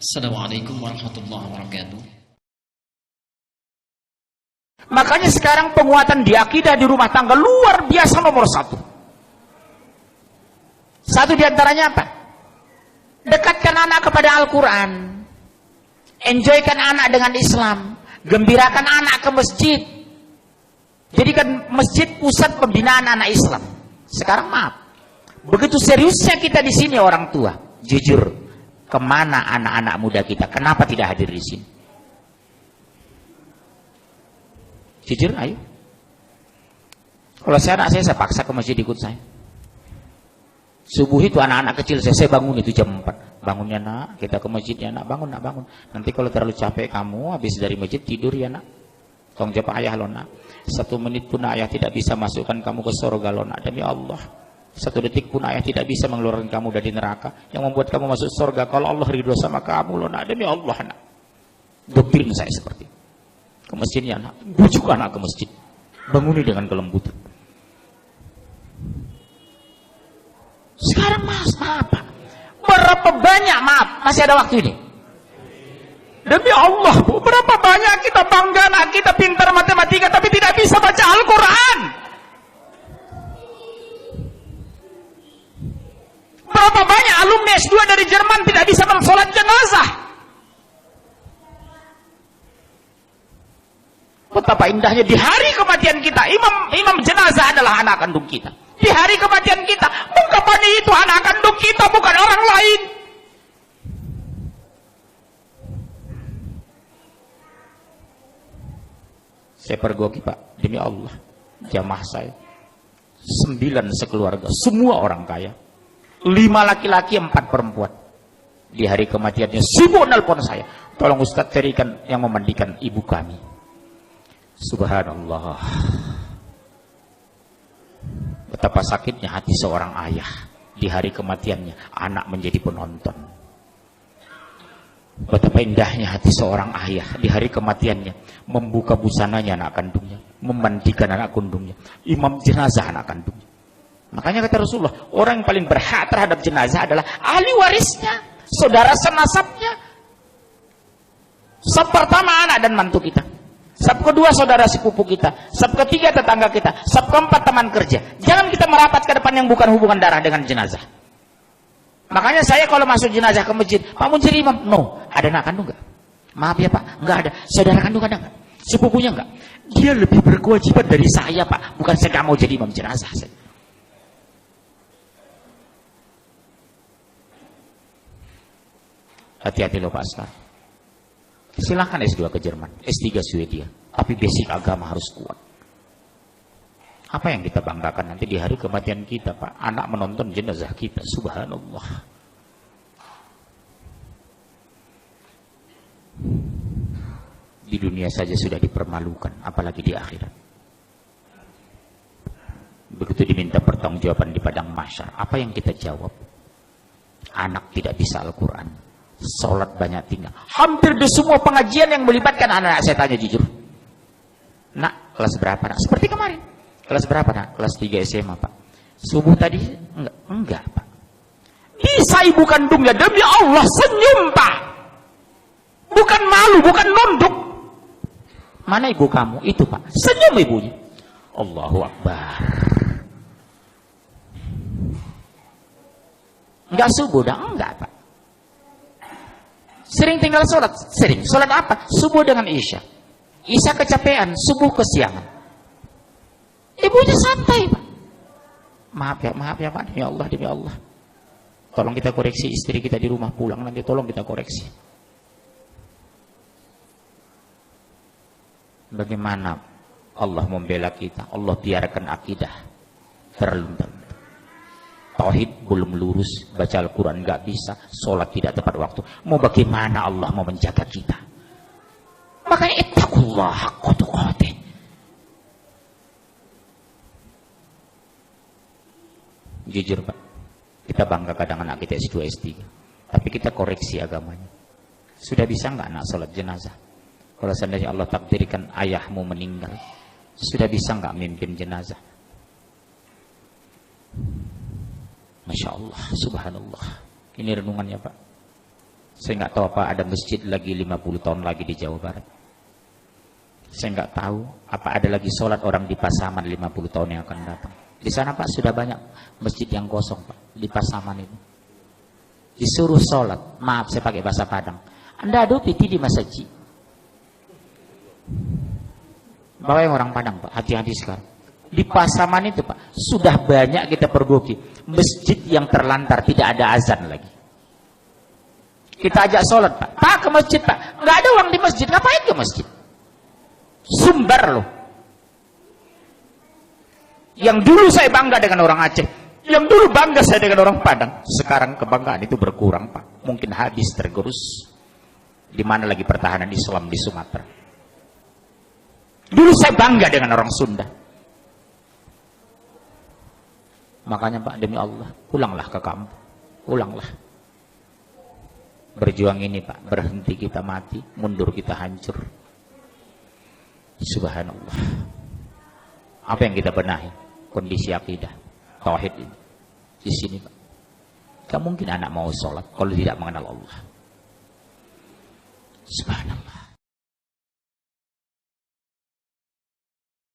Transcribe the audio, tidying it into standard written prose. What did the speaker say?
Assalamualaikum warahmatullahi wabarakatuh. Makanya sekarang penguatan di akidah di rumah tangga luar biasa nomor satu. Satu diantaranya apa? Dekatkan anak kepada Al-Quran. Enjoykan anak dengan Islam. Gembirakan anak ke masjid. Jadikan masjid pusat pembinaan anak Islam. Sekarang maaf, begitu seriusnya kita di sini orang tua. Jujur, kemana anak-anak muda kita? Kenapa tidak hadir di sini? Jujur, ayo. Kalau anak saya paksa ke masjid ikut saya. Subuh itu anak-anak kecil saya bangun itu jam 4. Bangunnya nak, kita ke masjid ya nak, bangun nak, bangun. Nanti kalau terlalu capek kamu habis dari masjid tidur ya nak. Tolong jawab ayah lo nak. 1 menit pun ayah tidak bisa masukkan kamu ke surga lo nak, demi Allah. 1 detik pun ayah tidak bisa mengeluarkan kamu dari neraka. Yang membuat kamu masuk surga kalau Allah ridho sama kamu lo nak, demi Allah nak. Doktrin saya seperti itu. Ke masjid ya nak, bujuk anak ke masjid. Banguni dengan kelembutan. Sekarang mas, apa? Berapa banyak, maaf, masih ada waktu ini? Demi Allah, Bu, berapa banyak kita bangga anak kita pintar matematika tapi tidak bisa baca Al-Quran. Berapa banyak alumni S2 dari Jerman tidak bisa mensolat jenazah. Betapa indahnya di hari kematian kita, imam jenazah adalah anak kandung kita. Di hari kematian kita, ungkapan itu anak kandung kita, bukan orang lain. Saya pergoki Pak, demi Allah, jamaah saya 9 sekeluarga, semua orang kaya, 5 laki-laki 4 perempuan. Di hari kematiannya sibuk nelpon saya, tolong Ustadz carikan yang memandikan ibu kami. Subhanallah, betapa sakitnya hati seorang ayah di hari kematiannya anak menjadi penonton. Betapa indahnya hati seorang ayah di hari kematiannya membuka busananya anak kandungnya, memandikan anak kandungnya, imam jenazah anak kandungnya. Makanya kata Rasulullah, orang yang paling berhak terhadap jenazah adalah ahli warisnya, saudara senasabnya. Sab pertama anak dan mantu kita, sab kedua saudara sepupu kita, sab ketiga tetangga kita, sab keempat teman kerja. Jangan kita merapat ke depan yang bukan hubungan darah dengan jenazah. Makanya saya kalau masuk jenazah ke masjid, Pak Munzir imam, no, ada anak kandung enggak? Maaf ya Pak, enggak ada. Saudara kandung ada enggak? Sepupunya enggak? Dia lebih berkewajiban dari saya Pak, bukan saya enggak mau jadi imam jenazah. Hati-hati loh Pak Askar. Silahkan S2 ke Jerman, S3 Swedia, tapi basic agama harus kuat. Apa yang kita banggakan nanti di hari kematian kita Pak? Anak menonton jenazah kita, subhanallah. Di dunia saja sudah dipermalukan, apalagi di akhirat. Begitu diminta pertanggungjawaban di padang mahsyar, apa yang kita jawab? Anak tidak bisa Al-Quran, sholat banyak tinggal. Hampir di semua pengajian yang melibatkan anak, saya tanya jujur, nak kelas berapa nak? Seperti kemarin, kelas berapa nak? Kelas 3 SMA Pak. Subuh tadi? Enggak Pak. Bisa ibu kandungnya, demi Allah senyum Pak, bukan malu, bukan nunduk. Mana ibu kamu? Itu Pak, senyum ibunya. Allahu Akbar. Enggak subuh dah? Enggak Pak. Sering tinggal sholat? Sering. Sholat apa? Subuh dengan Isya. Isya kecapean, subuh kesiangan. Ibunya santai Pak. Maaf ya Pak, demi Allah, demi Allah. Tolong kita koreksi istri kita di rumah pulang nanti, tolong kita koreksi. Bagaimana Allah membela kita? Allah biarkan akidah terluntar. Tauhid belum lurus, baca Al-Quran nggak bisa, sholat tidak tepat waktu. Mau bagaimana Allah mau menjaga kita? Makanya ittaqullah haqqa tuqatih. Jujur Pak, kita bangga kadang anak kita S2, S3, tapi kita koreksi agamanya. Sudah bisa nggak anak sholat jenazah? Kalau seandainya Allah takdirkan ayahmu meninggal, sudah bisa nggak mimpin jenazah? Masya Allah, subhanallah. Ini renungannya Pak. Saya nggak tahu apa ada masjid lagi 50 tahun lagi di Jawa Barat. Saya nggak tahu apa ada lagi sholat orang di Pasaman 50 tahun yang akan datang. Di sana Pak sudah banyak masjid yang kosong Pak di Pasaman itu. Disuruh sholat, maaf saya pakai bahasa Padang. Anda adu piti di masjid. Bawa yang orang Padang Pak, hati-hati sekarang. Di Pasaman itu Pak sudah banyak kita pergoki masjid yang terlantar tidak ada azan lagi. Kita ajak sholat Pak, Pak ke masjid Pak, nggak ada uang di masjid, ngapain ke masjid? Sumbar loh. Yang dulu saya bangga dengan orang Aceh, yang dulu bangga saya dengan orang Padang, sekarang kebanggaan itu berkurang Pak, mungkin habis tergerus. Di mana lagi pertahanan Islam di Sumatera? Dulu saya bangga dengan orang Sunda. Makanya Pak, demi Allah, pulanglah ke kampung, pulanglah. Berjuang ini Pak, berhenti kita mati, mundur kita hancur. Subhanallah. Apa yang kita benahi? Kondisi akidah, tauhid ini. Di sini Pak. Gak mungkin anak mau sholat kalau tidak mengenal Allah. Subhanallah.